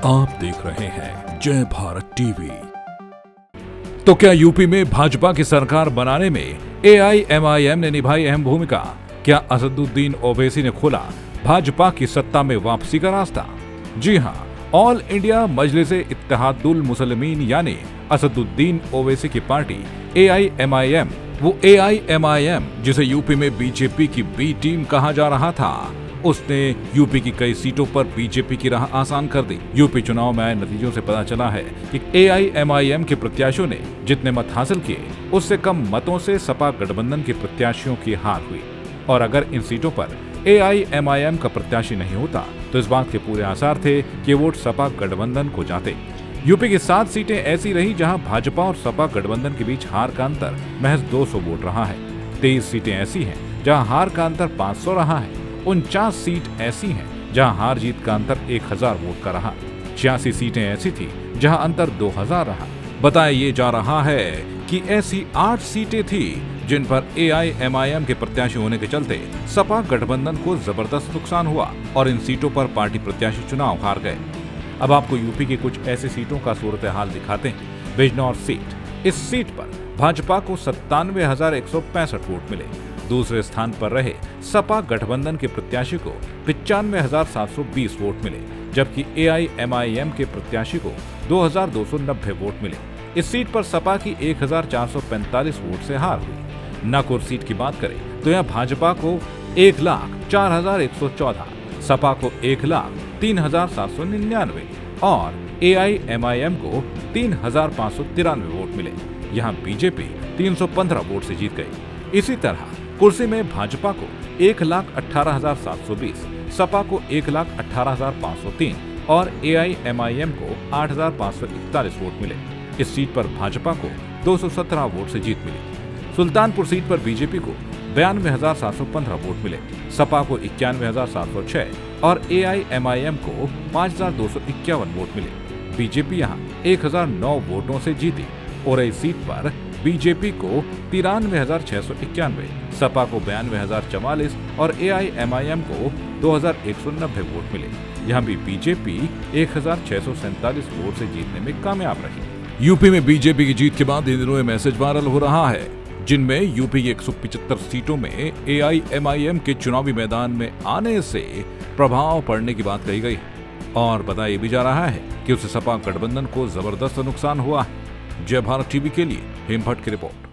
आप देख रहे हैं जय भारत टीवी। तो क्या यूपी में भाजपा की सरकार बनाने में एआईएमआईएम ने निभाई अहम भूमिका? क्या असदुद्दीन ओवैसी ने खोला भाजपा की सत्ता में वापसी का रास्ता? जी हां, ऑल इंडिया मजलिस इत्तेहादुल मुसलिमीन यानी असदुद्दीन ओवैसी की पार्टी एआईएमआईएम, वो एआईएमआईएम जिसे यूपी में बीजेपी की बी टीम कहा जा रहा था, उसने यूपी की कई सीटों पर बीजेपी की राह आसान कर दी। यूपी चुनाव में आए नतीजों से पता चला है कि एआईएमआईएम के प्रत्याशियों ने जितने मत हासिल किए, उससे कम मतों से सपा गठबंधन के प्रत्याशियों की हार हुई। और अगर इन सीटों पर एआईएमआईएम का प्रत्याशी नहीं होता तो इस बात के पूरे आसार थे कि वोट सपा गठबंधन को जाते। यूपी की 7 सीटें ऐसी रही जहां भाजपा और सपा गठबंधन के बीच हार का अंतर महज 200 वोट रहा है। 23 सीटें ऐसी हैं जहां हार का अंतर 500 रहा है। 49 सीट ऐसी हैं जहां हार जीत का अंतर 1000 वोट का रहा। 86 सीटें ऐसी थी जहां अंतर 2000 रहा। बताया ये जा रहा है कि ऐसी 8 सीटें थी जिन पर एआईएमआईएम के प्रत्याशी होने के चलते सपा गठबंधन को जबरदस्त नुकसान हुआ और इन सीटों पर पार्टी प्रत्याशी चुनाव हार गए। अब आपको यूपी की कुछ ऐसी सीटों का सूरत हाल दिखाते हैं। बिजनौर सीट, इस सीट पर भाजपा को 97,165 वोट मिले। दूसरे स्थान पर रहे सपा गठबंधन के प्रत्याशी को 95,720 वोट मिले, जबकि एआईएमआईएम के प्रत्याशी को 2,290 वोट मिले। इस सीट पर सपा की 1,445 वोट से हार हुई। नागौर सीट की बात करें तो यहाँ भाजपा को 1,04,114, सपा को 1,03,799 और एआईएमआईएम को 3,593 वोट मिले। यहाँ बीजेपी 315 वोट से जीत गई। इसी तरह कुर्सी में भाजपा को 1,18,720, सपा को 1,18,503 और एआईएमआईएम को 8,541 वोट मिले। इस सीट पर भाजपा को 217 वोट से जीत मिली। सुल्तानपुर सीट पर बीजेपी को 92,715 वोट मिले, सपा को 91,706 और एआईएमआईएम को 5,251 वोट मिले। बीजेपी यहां 1,009 वोटों से जीती। और इस सीट पर बीजेपी को 93,691, सपा को 92,044 और एआईएमआईएम को 2,190 वोट मिले। यहाँ भी बीजेपी 1,647 वोट से जीतने में कामयाब रही। यूपी में बीजेपी की जीत के बाद इन दिनों मैसेज वायरल हो रहा है, जिनमें यूपी की 175 सीटों में एआईएमआईएम के चुनावी मैदान में आने से प्रभाव पड़ने की बात कही गई और बताया भी जा रहा है कि उससे सपा गठबंधन को जबरदस्त नुकसान हुआ है। जय भारत टीवी के लिए हेम भट्ट की रिपोर्ट।